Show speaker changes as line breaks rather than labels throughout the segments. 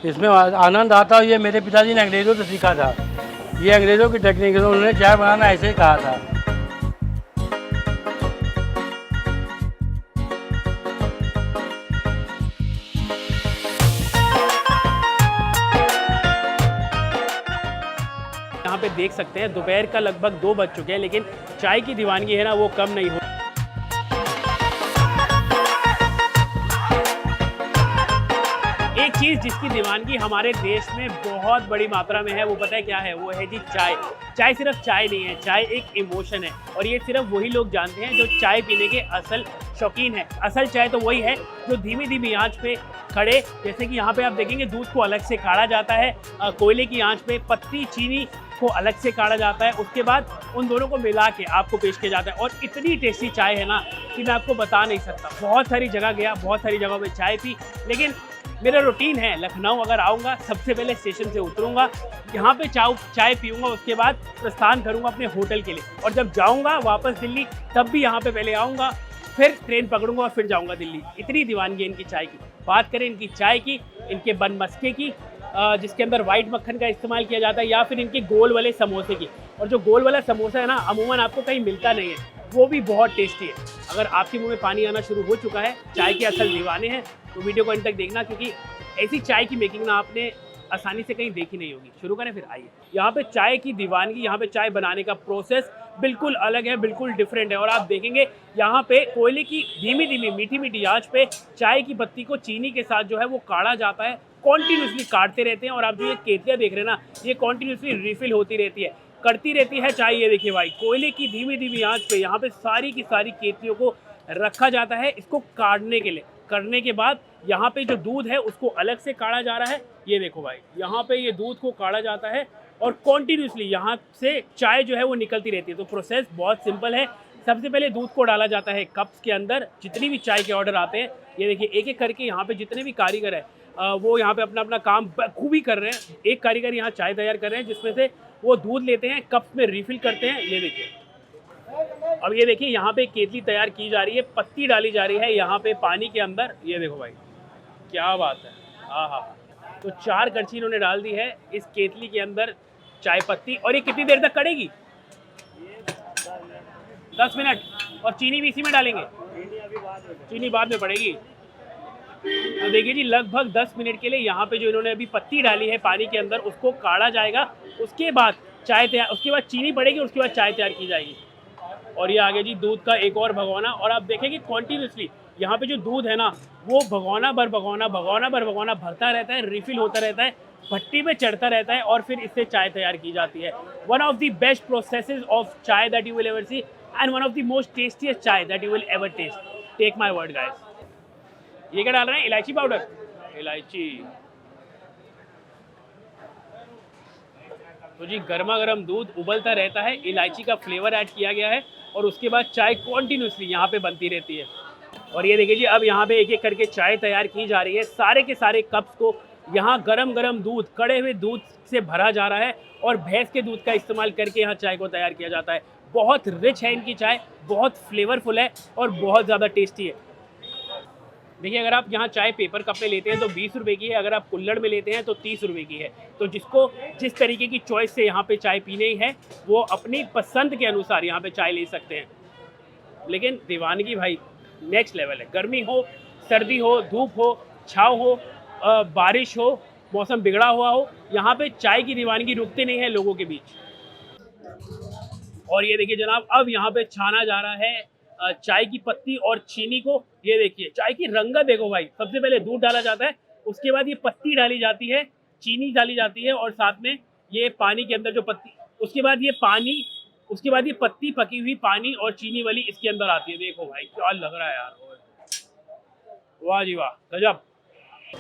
इसमें आनंद आता है। ये मेरे पिताजी ने अंग्रेज़ों से सीखा था। ये अंग्रेज़ों की टेक्निक है, उन्होंने चाय बनाना ऐसे ही कहा था।
यहाँ पे देख सकते हैं दोपहर का लगभग 2 बज चुके हैं, लेकिन चाय की दीवानगी है ना वो कम नहीं हो। एक चीज़ जिसकी दीवानगी हमारे देश में बहुत बड़ी मात्रा में है वो पता है क्या है? वो है जी चाय। चाय सिर्फ चाय नहीं है, चाय एक इमोशन है और ये सिर्फ वही लोग जानते हैं जो चाय पीने के असल शौकीन है। असल चाय तो वही है जो धीमी धीमी आंच पे खड़े, जैसे कि यहाँ पे आप देखेंगे दूध को अलग से काढ़ा जाता है, कोयले की आंच पे पत्ती चीनी को अलग से काढ़ा जाता है, उसके बाद उन दोनों को मिला के आपको पेश किया जाता है और इतनी टेस्टी चाय है ना कि मैं आपको बता नहीं सकता। बहुत सारी जगह गया, बहुत सारी जगहों पे चाय पी, लेकिन मेरा रूटीन है लखनऊ अगर आऊँगा सबसे पहले स्टेशन से उतरूँगा, यहाँ पे चाय पीऊँगा, उसके बाद प्रस्थान करूँगा अपने होटल के लिए और जब जाऊँगा वापस दिल्ली तब भी यहाँ पे पहले आऊँगा, फिर ट्रेन पकड़ूंगा और फिर जाऊँगा दिल्ली। इतनी दीवानगी है इनकी चाय की। बात करें इनकी चाय की, इनके बन मस्के की जिसके अंदर वाइट मक्खन का इस्तेमाल किया जाता है, या फिर इनके गोल वाले समोसे की। और जो गोल वाला समोसा है ना अमूमन आपको कहीं मिलता नहीं है, वो भी बहुत टेस्टी है। अगर आपके मुंह में पानी आना शुरू हो चुका है, चाय के असल दीवाने हैं, तो वीडियो को अंत तक देखना, क्योंकि ऐसी चाय की मेकिंग ना आपने आसानी से कहीं देखी नहीं होगी। शुरू करें फिर आइए। यहाँ पे चाय की दीवानगी, यहाँ पे चाय बनाने का प्रोसेस बिल्कुल अलग है, बिल्कुल डिफरेंट है। और आप देखेंगे यहाँ पे कोयले की धीमी धीमी मीठी मीठी आंच पे चाय की पत्ती को चीनी के साथ जो है वो काढ़ा जाता है, कॉन्टिन्यूसली काटते रहते हैं। और आप जो ये केतलियाँ देख रहे हैं ना, ये कॉन्टिन्यूसली रिफिल होती रहती है, करती रहती है चाय। ये देखिए भाई, कोयले की धीमी धीमी आंच पे यहाँ पे सारी की सारी केतलियों को रखा जाता है इसको काढ़ने के लिए। करने के बाद यहाँ पे जो दूध है उसको अलग से काढ़ा जा रहा है। ये देखो भाई, यहाँ पे ये दूध को काढ़ा जाता है और कॉन्टिन्यूसली यहाँ से चाय जो है वो निकलती रहती है। तो प्रोसेस बहुत सिंपल है। सबसे पहले दूध को डाला जाता है कप्स के अंदर। जितनी भी चाय के ऑर्डर आते हैं, ये देखिए एक एक करके यहाँ पे जितने भी कारीगर है वो यहाँ पे अपना अपना काम खूबी कर रहे हैं। एक कारीगर यहाँ चाय तैयार कर रहे हैं, जिसमें से वो दूध लेते हैं, कप्स में रिफिल करते हैं। ये देखिए, अब ये देखिए यहाँ पे केतली तैयार की जा रही है, पत्ती डाली जा रही है यहाँ पे पानी के अंदर। ये देखो भाई, क्या बात है, हाँ हाँ। तो 4 कड़छी इन्होंने डाल दी है इस केतली के अंदर चाय पत्ती। और ये कितनी देर तक कड़ेगी? 10 मिनट। और चीनी भी इसी में डालेंगे? चीनी बाद में पड़ेगी। तो देखिए जी, लगभग 10 मिनट के लिए यहाँ पे जो इन्होंने अभी पत्ती डाली है पानी के अंदर उसको काढ़ा जाएगा। उसके बाद चाय तैयार, उसके बाद चीनी पड़ेगी, उसके बाद चाय तैयार की जाएगी। और ये आगे जी दूध का एक और भगोना। और आप देखेंगे कॉन्टिन्यूसली यहाँ पे जो दूध है ना वो भगोना भर भगोना भरता रहता है, रिफिल होता रहता है, भट्टी पे चढ़ता रहता है और फिर इससे चाय तैयार की जाती है। One of the best processes of chai that you will ever see and one of the most tastiest chai that you will ever taste. Take my word guys. ये क्या डाल रहे हैं? इलायची पाउडर। इलायची। तो जी गर्मा गर्म दूध उबलता रहता है, इलायची का फ्लेवर ऐड किया गया है और उसके बाद चाय कॉन्टिन्यूसली यहाँ पे बनती रहती है। और ये देखिए जी, अब यहाँ पे एक एक करके चाय तैयार की जा रही है। सारे के सारे कप्स को यहाँ गरम गरम दूध, कड़े हुए दूध से भरा जा रहा है और भैंस के दूध का इस्तेमाल करके यहाँ चाय को तैयार किया जाता है। बहुत रिच है इनकी चाय, बहुत फ्लेवरफुल है और बहुत ज़्यादा टेस्टी है। देखिए, अगर आप यहाँ चाय पेपर कप में लेते हैं तो 20 रुपये की है, अगर आप कुल्हड़ में लेते हैं तो 30 रुपये की है। तो जिसको जिस तरीके की चॉइस से यहाँ पे चाय पीनी है वो अपनी पसंद के अनुसार यहाँ पे चाय ले सकते हैं। लेकिन दीवानगी भाई नेक्स्ट लेवल है। गर्मी हो, सर्दी हो, धूप हो, छाँव हो, बारिश हो, मौसम बिगड़ा हुआ हो, यहाँ पे चाय की दीवानगी रुकती नहीं है लोगों के बीच। और ये देखिए जनाब, अब यहाँ पे छाना जा रहा है चाय की पत्ती और चीनी को। ये देखिए चाय की रंगत देखो भाई। सबसे पहले दूध डाला जाता है, उसके बाद ये पत्ती डाली जाती है, चीनी डाली जाती है और साथ में ये पानी के अंदर जो पत्ती, उसके बाद ये पानी, उसके बाद ये पत्ती पकी हुई पानी और चीनी वाली इसके अंदर आती है। देखो भाई क्या लग रहा है यार, वाह जी वाह, गजब।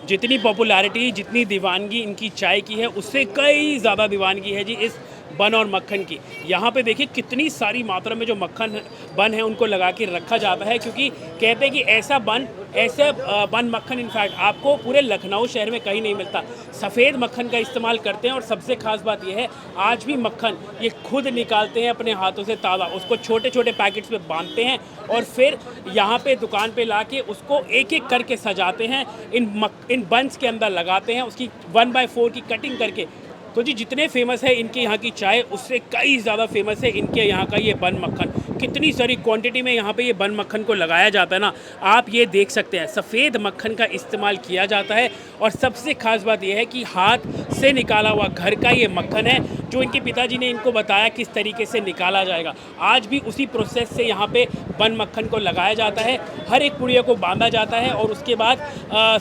जितनी पॉपुलैरिटी, जितनी दीवानगी इनकी चाय की है उससे कई ज़्यादा दीवानगी है जी इस बन और मक्खन की। यहाँ पे देखिए कितनी सारी मात्रा में जो बन है उनको लगा के रखा जाता है, क्योंकि कहते हैं कि ऐसे बन मक्खन इनफैक्ट आपको पूरे लखनऊ शहर में कहीं नहीं मिलता। सफ़ेद मक्खन का इस्तेमाल करते हैं और सबसे ख़ास बात यह है आज भी मक्खन ये खुद निकालते हैं अपने हाथों से ताज़ा, उसको छोटे छोटे पैकेट्स में बांधते हैं और फिर यहाँ पे दुकान पे लाके उसको एक एक करके सजाते हैं, इन बंस के अंदर लगाते हैं, उसकी 1/4 की कटिंग करके। तो जी जितने फेमस है इनके यहाँ की चाय उससे कई ज़्यादा फेमस है इनके यहाँ का ये बन मक्खन। कितनी सारी क्वांटिटी में यहाँ पे ये बन मक्खन को लगाया जाता है ना, आप ये देख सकते हैं सफ़ेद मक्खन का इस्तेमाल किया जाता है। और सबसे ख़ास बात यह है कि हाथ से निकाला हुआ घर का ये मक्खन है, जो इनके पिताजी ने इनको बताया किस तरीके से निकाला जाएगा। आज भी उसी प्रोसेस से यहाँ पे बन मक्खन को लगाया जाता है, हर एक पुड़िया को बांधा जाता है और उसके बाद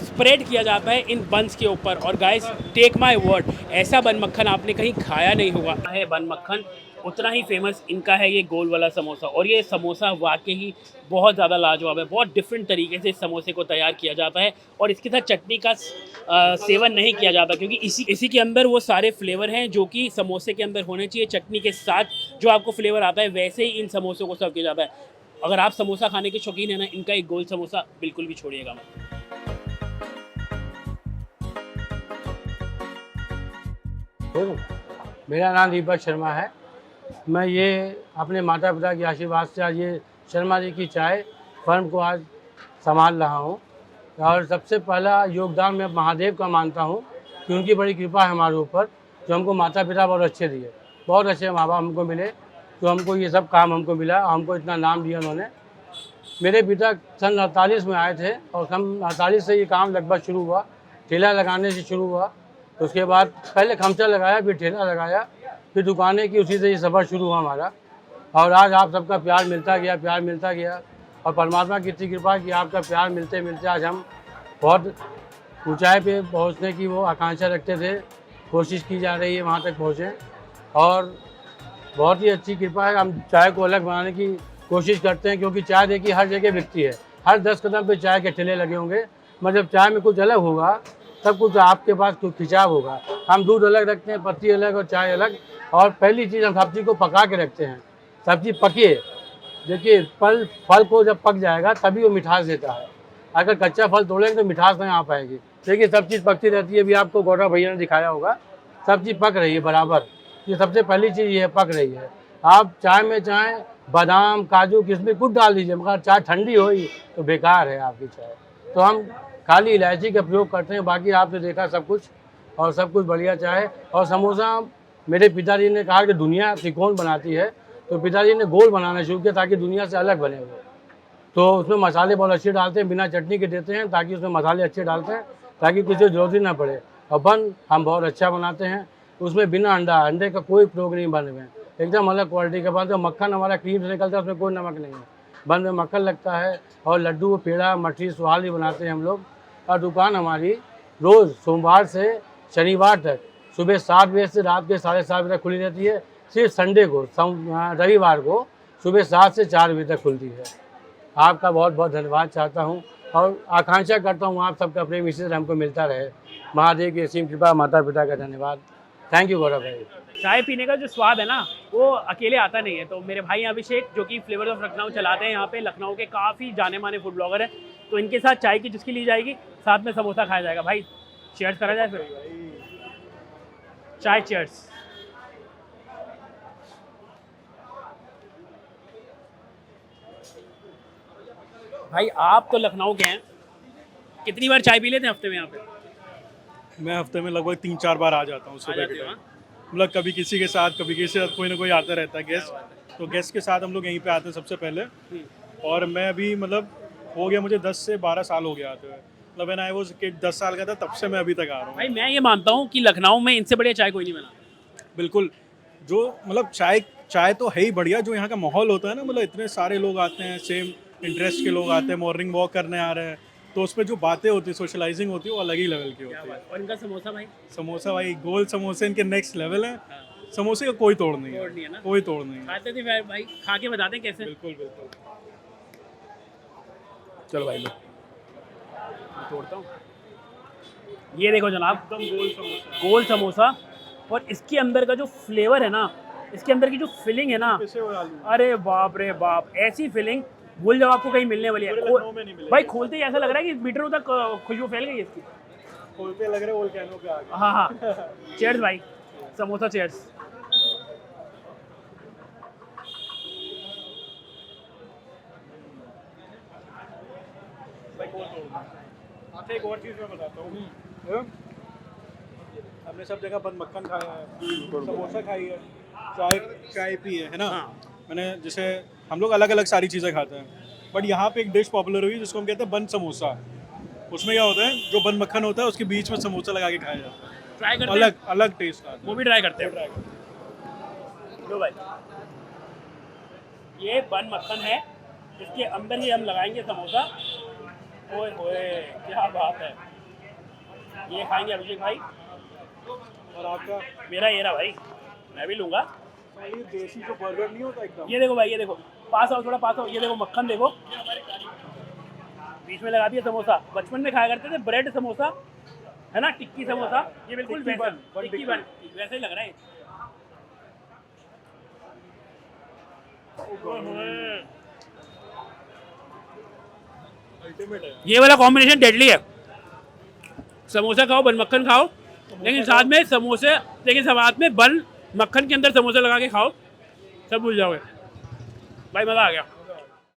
स्प्रेड किया जाता है इन बंस के ऊपर। और गाइस टेक माय वर्ड, ऐसा बन मक्खन आपने कहीं खाया नहीं होगा है बन मक्खन, उतना ही फेमस इनका है ये गोल वाला समोसा। और ये समोसा वाकई ही बहुत ज़्यादा लाजवाब है, बहुत डिफरेंट तरीके से इस समोसे को तैयार किया जाता है और इसके साथ चटनी का सेवन नहीं किया जाता, क्योंकि इसी के अंदर वो सारे फ्लेवर हैं जो कि समोसे के अंदर होने चाहिए। चटनी के साथ जो आपको फ्लेवर आता है वैसे ही इन समोसों को सर्व किया जाता है। अगर आप समोसा खाने के शौकीन है ना, इनका एक गोल समोसा बिल्कुल भी छोड़िएगा मत।
मेरा नाम दीपक शर्मा है। मैं ये अपने माता पिता के आशीर्वाद से आज ये शर्मा जी की चाय फर्म को आज संभाल रहा हूँ। और सबसे पहला योगदान मैं महादेव का मानता हूँ कि उनकी बड़ी कृपा है हमारे ऊपर, जो हमको माता पिता बहुत अच्छे दिए, बहुत अच्छे माँ बाप हमको मिले, तो हमको ये सब काम हमको मिला, हमको इतना नाम दिया उन्होंने। मेरे पिता सन 48 में आए थे और सन 48 से ये काम लगभग शुरू हुआ, ठेला लगाने से शुरू हुआ। तो उसके बाद पहले खमचा लगाया, फिर ठेला लगाया, फिर दुकानें की, उसी से ये सफ़र शुरू हुआ हमारा। और आज आप सबका प्यार मिलता गया और परमात्मा की इतनी कृपा कि आपका प्यार मिलते मिलते आज हम बहुत ऊंचाई पे पहुंचने की वो आकांक्षा रखते थे, कोशिश की जा रही है वहां तक पहुंचे। और बहुत ही अच्छी कृपा है, हम चाय को अलग बनाने की कोशिश करते हैं, क्योंकि चाय देखिए हर जगह बिकती है, हर 10 कदम पे चाय के ठेले लगे होंगे, मतलब चाय में कुछ अलग होगा तब कुछ आपके पास कुछ खिंचाव होगा। हम दूध अलग रखते हैं, पत्ती अलग और चाय अलग। और पहली चीज़ हम सब्ज़ी को पका के रखते हैं, सब्ज़ी पके, देखिए फल को जब पक जाएगा तभी वो मिठास देता है। अगर कच्चा फल तोड़ेंगे तो मिठास नहीं आ पाएगी। देखिए सब चीज़ पकती रहती है, अभी आपको गौरव भैया ने दिखाया होगा, सब चीज़ पक रही है बराबर। ये सबसे पहली चीज़ ये है, पक रही है। आप चाय में चाहे बादाम काजू किशमिश कुछ डाल दीजिए, मगर चाय ठंडी होगी तो बेकार है आपकी चाय। तो हम खाली इलायची का प्रयोग करते हैं, बाकी आपने देखा सब कुछ, और सब कुछ बढ़िया चाय। और समोसा मेरे पिताजी ने कहा कि दुनिया त्रिकोण बनाती है, तो पिताजी ने गोल बनाना शुरू किया ताकि दुनिया से अलग बने वो। तो उसमें मसाले बहुत अच्छे डालते हैं, बिना चटनी के देते हैं, ताकि उसमें मसाले अच्छे डालते हैं ताकि किसी जरूरत ही ना पड़े। और बन हम बहुत अच्छा बनाते हैं, उसमें बिना अंडे का कोई प्रयोग नहीं बने हुए, एकदम अलग क्वालिटी का बनते हैं। मक्खन हमारा क्रीम से निकलता है, उसमें कोई नमक नहीं है, बन में मक्खन लगता है। और लड्डू पेड़ा मठरी सुहाल भी बनाते हैं हम लोग। और दुकान हमारी रोज़ सोमवार से शनिवार तक सुबह 7 बजे से रात के 7:30 बजे तक खुली रहती है। सिर्फ संडे को रविवार को सुबह 7 से 4 बजे तक खुलती है। आपका बहुत बहुत धन्यवाद चाहता हूँ और आकांक्षा करता हूँ आप सबका प्रेम इसी तरह हमको मिलता रहे। महादेव की असीम कृपा, माता पिता का धन्यवाद। थैंक यू गौरव भाई।
चाय पीने का जो स्वाद है ना वो अकेले आता नहीं है। तो मेरे भाई अभिषेक जो कि फ्लेवर्स ऑफ लखनऊ चलाते हैं, यहाँ पे लखनऊ के काफ़ी जाने माने फूड ब्लॉगर हैं, तो इनके साथ चाय की चुस्की ली जाएगी, साथ में समोसा खाया जाएगा। भाई चीयर्स करा जाए फिर, चाय चीयर्स। भाई आप तो लखनऊ के हैं, कितनी बार चाय पी लेते हैं हफ्ते में यहाँ पे?
मैं हफ्ते में लगभग 3-4 बार आ जाता हूँ सुबह के टाइम। मतलब कभी किसी के साथ, कभी किसी के साथ, कोई ना कोई आता रहता है गेस्ट, तो गेस्ट के साथ हम लोग यहीं पे आते हैं सबसे पहले। और मैं अभी मतलब हो गया मुझे 10 से 12 साल हो गया आते हुए। मतलब व्हेन आई वाज किड 10 साल का था तब से मैं अभी तक आ रहा हूँ।
भाई मैं ये मानता हूँ कि लखनऊ में इनसे बढ़िया चाय कोई नहीं बना।
बिल्कुल, जो मतलब चाय तो है ही बढ़िया, जो यहाँ का माहौल होता है ना, मतलब इतने सारे लोग आते हैं, सेम इंटरेस्ट के लोग आते हैं, मॉर्निंग वॉक करने आ रहे हैं, तो उस पर जो बातें होती है, सोशलाइजिंग होती है, वो अलग ही लेवल की होती है।
और इनका समोसा भाई,
समोसा भाई गोल समोसे इनके नेक्स्ट लेवल है। समोसे का कोई तोड़ नहीं है
ना,
कोई तोड़ नहीं है।
खाते थे भाई, खा के बताते हैं कैसे।
बिल्कुल बिल्कुल। चलो भाई लो,
तोड़ता हूँ। ये देखो जनाब,
एकदम गोल समोसा।
गोल समोसा और इसके अंदर का जो फ्लेवर है ना, इसके अंदर की जो फिलिंग है ना,
पिसे हुए आलू
अरे बाप रे बाप, ऐसी फिलिंग भूल जाओ आपको कहीं मिलने वाली है।
पूरे लखनऊ में नहीं मिलेगी।
भाई खोलते ही ऐसा लग रहा है कि मीटरों तक खुशबू फैल गई है इसकी।
खोलते लग रहे वोल्केनो पे आ गए।
हाँ हाँ, चेयर्स भाई, समोसा चेयर्स।
अच्छा एक और चीज़ मैं बताता हूँ, हमने सब जगह बन मक्खन खाया है, समोसा खाई है, चाय चाय पी है ना। मैंने जैसे हम लोग अलग अलग सारी चीज़ें खाते हैं, बट यहाँ पे एक डिश पॉपुलर हुई जिसको हम कहते हैं बन समोसा। उसमें क्या होता है, जो बन मक्खन होता है उसके बीच में समोसा लगा के खाया जाता है,
ट्राई करते हैं,
अलग अलग टेस्ट आता है।
वो भी ट्राई करते हैं। लो भाई, ये बन मक्खन है, इसके अंदर ही हम लगाएंगे समोसा। ओए होए, क्या बात है। ये खाएंगे अभिषेक भाई,
और आपका
मेरा ये रहा भाई, मैं भी लूँगा।
ये देसी जो बर्गर नहीं होता एकदम,
ये देखो भाई, ये देखो, पास आओ थोड़ा पास आओ, ये देखो मक्खन देखो, बीच में लगा दिया समोसा। बचपन में खाया करते थे ब्रेड समोसा, है ना, टिक्की समोसा, ये बिल्कुल
टिक्की
वैसा,
बन,
टिक्की बन वैसे ही लग रहा है।
अल्टीमेट है।
ये वाला कॉम्बिनेशन डेडली है, समोसा खाओ बन मक्खन खाओ, लेकिन साथ में समोसे, लेकिन साथ में बन मक्खन के अंदर समोसा लगा के खाओ, सब भूल जाओगे भाई, मज़ा आ गया।